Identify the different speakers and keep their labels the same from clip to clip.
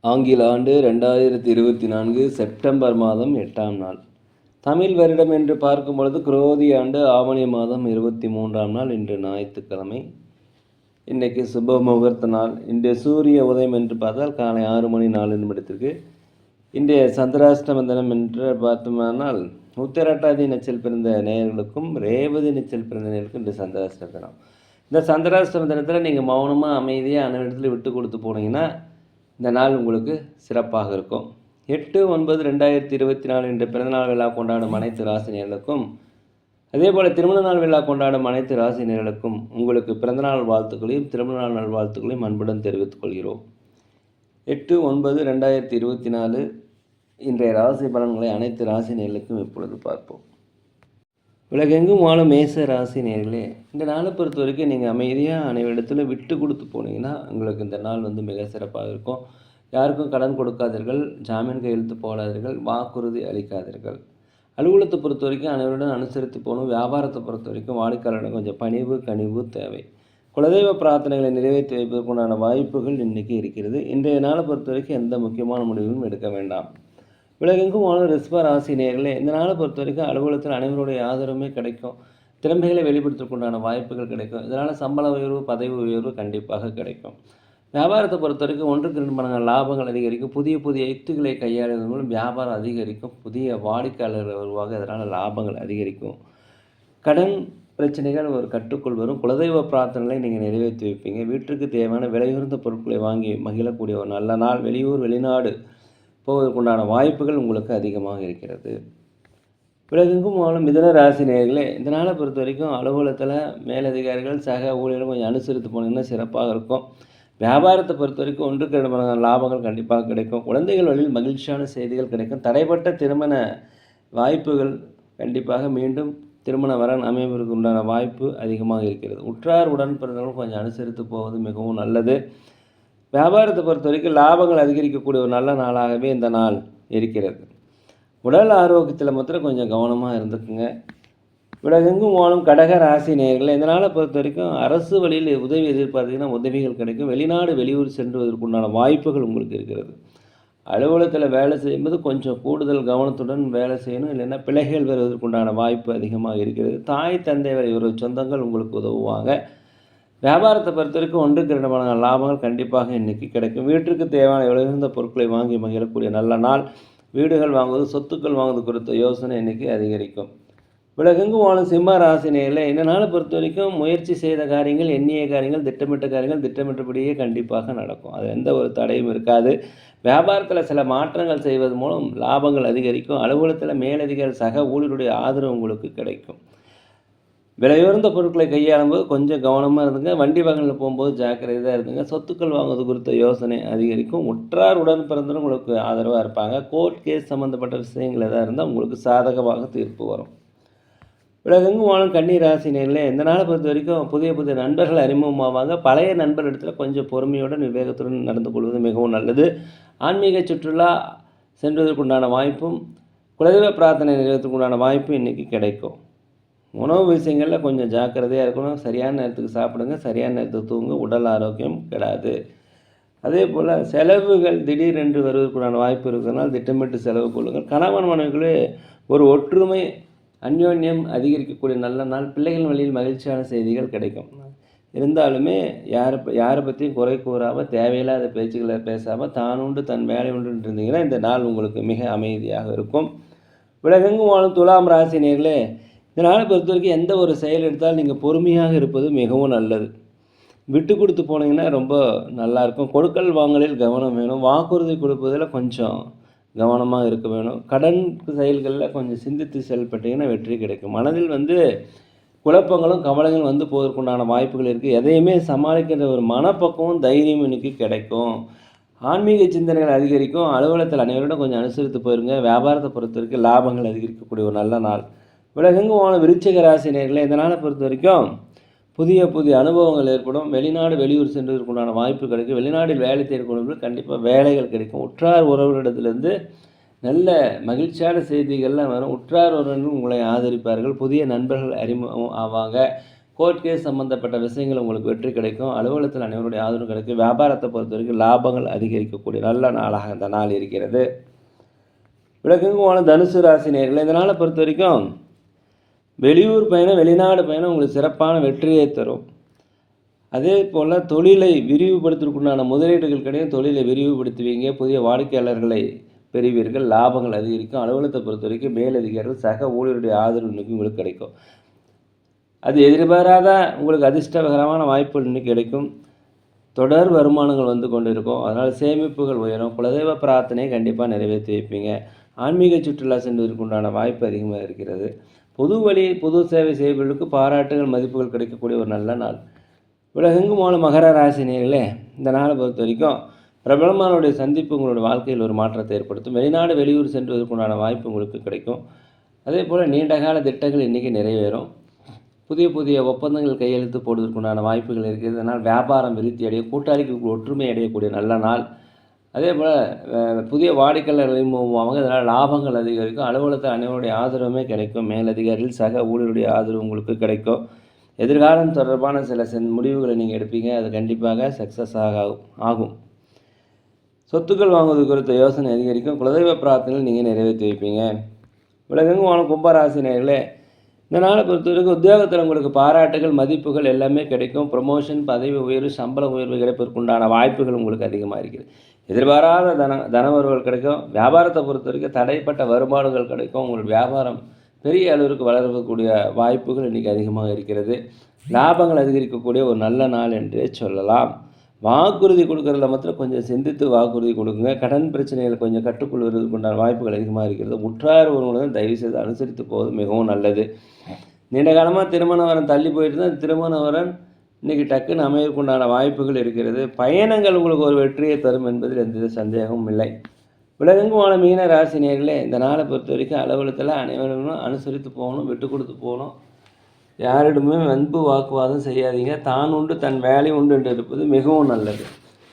Speaker 1: ஆங்கில ஆண்டு 2024 செப்டம்பர் மாதம் 8ஆம் நாள். தமிழ் வருடம் என்று பார்க்கும் பொழுது குரோதி ஆண்டு ஆவணி மாதம் 23ஆம் நாள். இன்று ஞாயிற்றுக்கிழமை. இன்றைக்கு சுப முகூர்த்த நாள். இன்றைய சூரிய உதயம் என்று பார்த்தால் காலை 6 மணி 4 நிமிடத்திற்கு. இன்றைய சந்திராஷ்டம தினம் என்று பார்த்தோமானால் உத்திரட்டாதி நட்சத்திரத்தில் பிறந்த நேயர்களுக்கும் ரேவதி நட்சத்திரத்தில் பிறந்த நேயர்களுக்கும் இன்று சந்திராஷ்டம தினம். இந்த சந்திராஷ்டம தினத்தில் நீங்கள் மௌனமாக அமைதியாக அனைவரிடத்தில் விட்டு கொடுத்து போனீங்கன்னா இந்த நாள் உங்களுக்கு சிறப்பாக இருக்கும். 8/9/2024 என்ற பிறந்தநாள் விழா கொண்டாடும் அனைத்து ராசினியர்களுக்கும், அதே போல் திருமண நாள் விழா கொண்டாடும் அனைத்து ராசினியர்களுக்கும் உங்களுக்கு பிறந்தநாள் வாழ்த்துக்களையும் திருமண நாள் நல்வாழ்த்துக்களையும் அன்புடன் தெரிவித்துக் கொள்கிறோம். 8/9/2024 இன்றைய ராசி பலன்களை அனைத்து ராசினியர்களுக்கும் இப்பொழுது பார்ப்போம். உலகெங்கும் வாழும் மேச ராசி நேயர்களே, இந்த நாளை பொறுத்த வரைக்கும் நீங்கள் அமைதியாக அனைவரிடத்துல விட்டு கொடுத்து போனீங்கன்னா உங்களுக்கு இந்த நாள் மிக சிறப்பாக இருக்கும். யாருக்கும் கடன் கொடுக்காதீர்கள், ஜாமீன் கையெழுத்து போடாதீர்கள், வாக்குறுதி அளிக்காதீர்கள். அலுவலகத்தை பொறுத்த வரைக்கும் அனைவருடன் அனுசரித்து போகணும். வியாபாரத்தை பொறுத்த வரைக்கும் வாடிக்கையாளரிடம் கொஞ்சம் பணிவு கனிவு தேவை. குலதெய்வ பிரார்த்தனைகளை நிறைவேற்றி வைப்பதற்குண்டான வாய்ப்புகள் இன்றைக்கி இருக்கிறது. இன்றைய நாளை பொறுத்த வரைக்கும் எந்த முக்கியமான முடிவும் எடுக்க வேண்டாம். உலகெங்கும் வாழும் ரிஷப ராசி நேயர்களே, இந்த நாளை பொறுத்த வரைக்கும் அலுவலகத்தில் அனைவருடைய ஆதரவுமே கிடைக்கும். திறமைகளை வெளிப்படுத்துவதற்குண்டான வாய்ப்புகள் கிடைக்கும். இதனால் சம்பள உயர்வு பதவி உயர்வு கண்டிப்பாக கிடைக்கும். வியாபாரத்தை பொறுத்த வரைக்கும் 1க்கு 2 மடங்கு லாபங்கள் அதிகரிக்கும். புதிய யுக்திகளை கையாளுவதன் மூலம் வியாபாரம் அதிகரிக்கும். புதிய வாடிக்கையாளர்கள் வருவாங்க, இதனால் லாபங்கள் அதிகரிக்கும். கடன் பிரச்சனைகள் ஒரு கட்டுக்குள் வரும். குலதெய்வ பிரார்த்தனைகளை நீங்கள் நிறைவேற்றி வைப்பீங்க. வீட்டிற்கு தேவையான விலையுயர்ந்த பொருட்களை வாங்கி மகிழக்கூடிய ஒரு நல்ல நாள். வெளியூர் வெளிநாடு போவதற்குண்டான வாய்ப்புகள் உங்களுக்கு அதிகமாக இருக்கிறது. உலகெங்கும் வாழும் மிதுன ராசி நேயர்களே, இந்த நாளை பொறுத்த வரைக்கும் அலுவலகத்தில் மேலதிகாரிகள் சக ஊழியர்கள் கொஞ்சம் அனுசரித்து போனீங்கன்னா சிறப்பாக இருக்கும். வியாபாரத்தை பொறுத்த வரைக்கும் 1க்கு 2 மடங்கு லாபங்கள் கண்டிப்பாக கிடைக்கும். குழந்தைகள் வழியில் மகிழ்ச்சியான செய்திகள் கிடைக்கும். தடைப்பட்ட திருமண வாய்ப்புகள் கண்டிப்பாக மீண்டும் திருமண வரன் அமைவதற்கு உண்டான வாய்ப்பு அதிகமாக இருக்கிறது. உற்றார் உடன்பிறந்தவர்கள் கொஞ்சம் அனுசரித்து போவது மிகவும் நல்லது. வியாபாரத்தை பொறுத்த வரைக்கும் லாபங்கள் அதிகரிக்கக்கூடிய ஒரு நல்ல நாளாகவே இந்த நாள் இருக்கிறது. உடல் ஆரோக்கியத்தில் மாத்திரம் கொஞ்சம் கவனமாக இருந்துக்குங்க. உலகெங்கும் வாழும் கடக ராசி நேயர்களை, இந்த நாளை பொறுத்த வரைக்கும் அரசு வழியில் உதவி எதிர்பார்த்தீங்கன்னா உதவிகள் கிடைக்கும். வெளிநாடு வெளியூர் சென்றுவதற்குண்டான வாய்ப்புகள் உங்களுக்கு இருக்கிறது. அலுவலகத்தில் வேலை செய்யும்போது கொஞ்சம் கூடுதல் கவனத்துடன் வேலை செய்யணும், இல்லைன்னா பிழைகள் வருவதற்குண்டான வாய்ப்பு அதிகமாக இருக்கிறது. தாய் தந்தை வரை ஒரு சொந்தங்கள் உங்களுக்கு உதவுவாங்க. வியாபாரத்தை பொறுத்த வரைக்கும் 1க்கு 2 மடங்கு லாபங்கள் கண்டிப்பாக இன்றைக்கி கிடைக்கும். வீட்டிற்கு தேவையான விலையுயர்ந்த பொருட்களை வாங்கி மகிழக்கூடிய நல்ல நாள். வீடுகள் வாங்குவது சொத்துக்கள் வாங்குவது குறித்த யோசனை இன்றைக்கி அதிகரிக்கும். உலகெங்கும் வாழும் சிம்ம ராசி நேயர்களே, இந்த நாளை பொறுத்த வரைக்கும் முயற்சி செய்த காரியங்கள், எண்ணிய காரியங்கள், திட்டமிட்ட காரியங்கள் திட்டமிட்டபடியே கண்டிப்பாக நடக்கும். அது எந்த ஒரு தடையும் இருக்காது. வியாபாரத்தில் சில மாற்றங்கள் செய்வது மூலம் லாபங்கள் அதிகரிக்கும். அலுவலகத்தில் மேலதிகாரி சக ஊழியருடைய ஆதரவு உங்களுக்கு கிடைக்கும். விலையுயர்ந்த பொருட்களை கையாளும் போது கொஞ்சம் கவனமாக இருந்துங்க. வண்டி வாகனத்தில் போகும்போது ஜாக்கிரதையாக இருந்துங்க. சொத்துக்கள் வாங்குவது குறித்த யோசனை அதிகரிக்கும். உற்றார் உடன் பிறந்தவங்க உங்களுக்கு ஆதரவாக இருப்பாங்க. கோர்ட் கேஸ் சம்மந்தப்பட்ட விஷயங்கள் எதாக இருந்தால் உங்களுக்கு சாதகமாக தீர்ப்பு வரும். உலகெங்கும் வாழும் கன்னி ராசி நேயர்களே, இந்த நாளை பொறுத்த வரைக்கும் புதிய நண்பர்கள் அறிமுகமாவாங்க. பழைய நண்பர் இடத்துல கொஞ்சம் பொறுமையுடன் விவேகத்துடன் நடந்து கொள்வது மிகவும் நல்லது. ஆன்மீக சுற்றுலா சென்றதற்குண்டான வாய்ப்பும் குலதெய்வ பிரார்த்தனை நிறைவேற்றுக்குண்டான வாய்ப்பும் இன்றைக்கி கிடைக்கும். உணவு விஷயங்களில் கொஞ்சம் ஜாக்கிரதையாக இருக்கணும். சரியான நேரத்துக்கு சாப்பிடுங்க, சரியான நேரத்துக்கு தூங்க, உடல் ஆரோக்கியம் கெடாது. அதே போல் செலவுகள் திடீரென்று வருவதற்குண்டான வாய்ப்பு இருக்கிறதுனால திட்டமிட்டு செலவு கொள்ளுங்கள். கணவன் மனைவிகளே ஒரு ஒற்றுமை அந்யோன்யம் அதிகரிக்கக்கூடிய நல்ல நாள். பிள்ளைகள் வழியில் மகிழ்ச்சியான செய்திகள் கிடைக்கும். இருந்தாலுமே யாரை பற்றியும் குறை கூறாமல் தேவையில்லாத பேச்சுக்களை பேசாமல் தான் உண்டு தன் வேலை உண்டு இருந்தீங்கன்னா இந்த நாள் உங்களுக்கு மிக அமைதியாக இருக்கும். உலகெங்கும் வாழும் துலாம் ராசி நேயர்களே, இந்த நாளை பொறுத்த வரைக்கும் எந்த ஒரு செயல் எடுத்தாலும் நீங்கள் பொறுமையாக இருப்பது மிகவும் நல்லது. விட்டு கொடுத்து போனீங்கன்னா ரொம்ப நல்லாயிருக்கும். கொடுக்கல் வாங்கலில் கவனம் வேணும். வாக்குறுதி கொடுப்பதில் கொஞ்சம் கவனமாக இருக்க வேணும். கடன் செயல்களில் கொஞ்சம் சிந்தித்து செயல்பட்டீங்கன்னா வெற்றி கிடைக்கும். மனதில் குழப்பங்களும் கவலைகளும் போவதற்குண்டான வாய்ப்புகள் இருக்குது. எதையுமே சமாளிக்கின்ற ஒரு மனப்பக்குவம் தைரியம் இன்னைக்கு கிடைக்கும். ஆன்மீக சிந்தனைகள் அதிகரிக்கும். அலுவலகத்தில் அனைவரிடம் கொஞ்சம் அனுசரித்து போயிருங்க. வியாபாரத்தை பொறுத்த வரைக்கும் லாபங்கள் அதிகரிக்கக்கூடிய ஒரு நல்ல நாள். உலகெங்கும் வாழும் விருச்சிக ராசி நேயர்களே, இந்த நாளை பொறுத்த வரைக்கும் புதிய அனுபவங்கள் ஏற்படும். வெளிநாடு வெளியூர் சென்றதற்குண்டான வாய்ப்பு கிடைக்கும். வெளிநாட்டில் வேலை தேடிக்கொள்வர்கள் கண்டிப்பாக வேலைகள் கிடைக்கும். உற்றார் உறவினரிடத்திலிருந்து நல்ல மகிழ்ச்சியான செய்திகள்லாம் வரும். உற்றார் உறவினர்கள் உங்களை ஆதரிப்பார்கள். புதிய நண்பர்கள் அறிமுகம் ஆவாங்க. கோர்ட் கேஸ் சம்மந்தப்பட்ட விஷயங்கள் உங்களுக்கு வெற்றி கிடைக்கும். அலுவலகத்தில் அனைவருடைய ஆதரவு கிடைக்கும். வியாபாரத்தை பொறுத்த வரைக்கும் லாபங்கள் அதிகரிக்கக்கூடிய நல்ல நாளாக இந்த நாள் இருக்கிறது. உலகெங்கும் தனுசு ராசி நேயர்களே, இந்த நாளை பொறுத்த வரைக்கும் வெளியூர் பயணம், வெளிநாடு பயணம் உங்களுக்கு சிறப்பான வெற்றியை தரும். அதே போல் தொழிலை விரிவுபடுத்துவதற்குண்டான முதலீடுகள் கிடைக்கும். தொழிலை விரிவுபடுத்துவீங்க. புதிய வாடிக்கையாளர்களை பெறுவீர்கள். லாபங்கள் அதிகரிக்கும். அலுவலகத்தை பொறுத்த வரைக்கும் மேலதிகாரிகள் சக ஊழியருடைய ஆதரவு இன்னைக்கு உங்களுக்கு கிடைக்கும். அது எதிர்பாராத உங்களுக்கு அதிர்ஷ்டகரமான வாய்ப்புகள் இன்னைக்கு கிடைக்கும். தொடர் வருமானங்கள் வந்து கொண்டு இருக்கும். அதனால் சேமிப்புகள் உயரும். குலதெய்வ பிரார்த்தனையை கண்டிப்பாக நிறைவேற்றி வைப்பீங்க. ஆன்மீக சுற்றுலா செல்வதற்குண்டான வாய்ப்பு அதிகமாக இருக்கிறது. பொது வழி பொது சேவை செய்பவர்களுக்கு பாராட்டுகள் மதிப்புகள் கிடைக்கக்கூடிய ஒரு நல்ல நாள். உலகெங்கும் வாழும் மகர ராசி நேயர்களே, இந்த நாளை பொறுத்த வரைக்கும் பிரபலமானுடைய சந்திப்பு உங்களுடைய வாழ்க்கையில் ஒரு மாற்றத்தை ஏற்படுத்தும். வெளிநாடு வெளியூர் சென்றுவதற்குண்டான வாய்ப்பு உங்களுக்கு கிடைக்கும். அதே போல் நீண்டகால திட்டங்கள் இன்றைக்கி நிறைவேறும். புதிய புதிய ஒப்பந்தங்கள் கையெழுத்து போடுவதற்குண்டான வாய்ப்புகள் இருக்குது. இதனால் வியாபாரம் விருத்தி அடையும். கூட்டாளிகளுக்கு ஒற்றுமை அடையக்கூடிய நல்ல நாள். அதே போல் புதிய வாடிக்கையாளர்கள் மூலமாக இதனால் லாபங்கள் அதிகரிக்கும். அலுவலகத்தில் அனைவருடைய ஆதரவுமே கிடைக்கும். மேலதிகாரிகள் சக ஊழியருடைய ஆதரவு உங்களுக்கு கிடைக்கும். எதிர்காலம் தொடர்பான சில முடிவுகளை நீங்கள் எடுப்பீங்க. அது கண்டிப்பாக சக்ஸஸ் ஆகும். சொத்துக்கள் வாங்குவது குறித்த யோசனை அதிகரிக்கும். குலதெய்வ பிரார்த்தனைகள் நீங்கள் நிறைவேற்றி வைப்பீங்க. உலகெங்கும் வாழும் கும்பராசி நேயர்களே, இந்த நாளை பொறுத்த வரைக்கும் உத்தியோகத்தில் உங்களுக்கு பாராட்டுகள் மதிப்புகள் எல்லாமே கிடைக்கும். ப்ரமோஷன், பதவி உயர்வு, சம்பள உயர்வு கிடைப்பதற்குண்டான வாய்ப்புகள் உங்களுக்கு அதிகமாக இருக்குது. எதிர்பாராத தனவரவுகள் கிடைக்கும். வியாபாரத்தை பொறுத்த வரைக்கும் தடைப்பட்ட வருமானங்கள் கிடைக்கும். உங்களுடைய வியாபாரம் பெரிய அளவிற்கு வளரக்கூடிய வாய்ப்புகள் இன்றைக்கி அதிகமாக இருக்கிறது. லாபங்கள் அதிகரிக்கக்கூடிய ஒரு நல்ல நாள் என்றே சொல்லலாம். வாக்குறுதி கொடுக்குறதுல மாத்திரம் கொஞ்சம் சிந்தித்து வாக்குறுதி கொடுக்குங்க. கடன் பிரச்சனைகளை கொஞ்சம் கட்டுக்கொள்வதற்கு உண்டான வாய்ப்புகள் அதிகமாக இருக்கிறது. உற்றார் ஒருவனுடன் தயவுசெய்து அனுசரித்து போவது மிகவும் நல்லது. நீண்ட காலமாக திருமண வரன் தள்ளி போயிட்டு தான் திருமண வரன் இன்றைக்கி டக்குன்னு அமையக்குண்டான வாய்ப்புகள் இருக்கிறது. பயணங்கள் உங்களுக்கு ஒரு வெற்றியை தரும் என்பதில் எந்த சந்தேகமும் இல்லை. உலகெங்கும் வாழ மீன ராசி நேயர்களே, இந்த நாளை பொறுத்த வரைக்கும் அலுவலகத்தில் அனைவரும் அனுசரித்து போகணும், விட்டு கொடுத்து போகணும். யாரிடமே அன்பு வாக்குவாதம் செய்யாதீங்க. தான் உண்டு தன் வேலை உண்டு என்று இருப்பது மிகவும் நல்லது.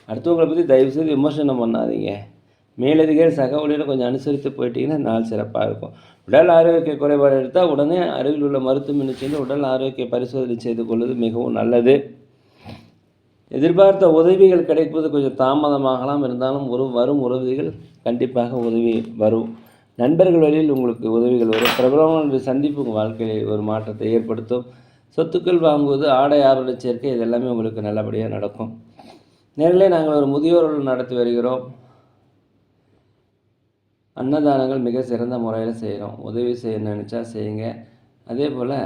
Speaker 1: அடுத்தவங்களை பற்றி தயவுசெய்து விமர்சனம் பண்ணாதீங்க. மேலதிகாரி சக ஊழியரை கொஞ்சம் அனுசரித்து போயிட்டீங்கன்னா நாள் சிறப்பாக இருக்கும். உடல் ஆரோக்கிய குறைபாடு எடுத்தால் உடனே அருகில் உள்ள மருத்துவமனை சென்று உடல் ஆரோக்கிய பரிசோதனை செய்து கொள்வது மிகவும் நல்லது. எதிர்பார்த்த உதவிகள் கிடைப்பது கொஞ்சம் தாமதமாகலாம், இருந்தாலும் வரும் உதவிகள் கண்டிப்பாக உதவி வரும். நண்பர்கள் வழியில் உங்களுக்கு உதவிகள் வரும். பிரபலமான சந்திப்பு உங்கள் வாழ்க்கையில் ஒரு மாற்றத்தை ஏற்படுத்தும். சொத்துக்கள் வாங்குவது, ஆடை ஆபரண சேர்க்கை, இதெல்லாமே உங்களுக்கு நல்லபடியாக நடக்கும். நேரிலே நாங்கள் ஒரு முதியோர்கள் நடத்தி வருகிறோம். அன்னதானங்கள் மிக சிறந்த முறையில் செய்கிறோம். உதவி செய்ய நினச்சா செய்யுங்க. அதே போல்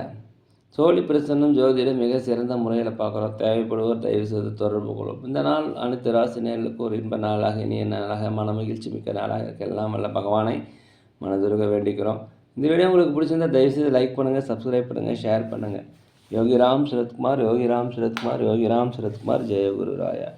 Speaker 1: சோழி பிரசன்னம் ஜோதிடம் மிக சிறந்த முறையில் பார்க்குறோம். தேவைப்படுவோர் தயவு செய்து தொடர்பு கொள்ளும். இந்த நாள் அனைத்து ராசி நேயர்களுக்கு ஒரு இன்ப நாளாக, இனிய நாளாக, மன மகிழ்ச்சி மிக்க நாளாக இருக்க எல்லாம் வல்ல பகவானை மனதுருக வேண்டிக்கிறோம். இந்த வீடியோ உங்களுக்கு பிடிச்சிருந்தால் தயவுசெய்து லைக் பண்ணுங்கள், சப்ஸ்கிரைப் பண்ணுங்கள், ஷேர் பண்ணுங்கள். யோகிராம் சரத்குமார், யோகிராம் சரத்குமார், யோகிராம் சரத்குமார். ஜெய குரு ராயா.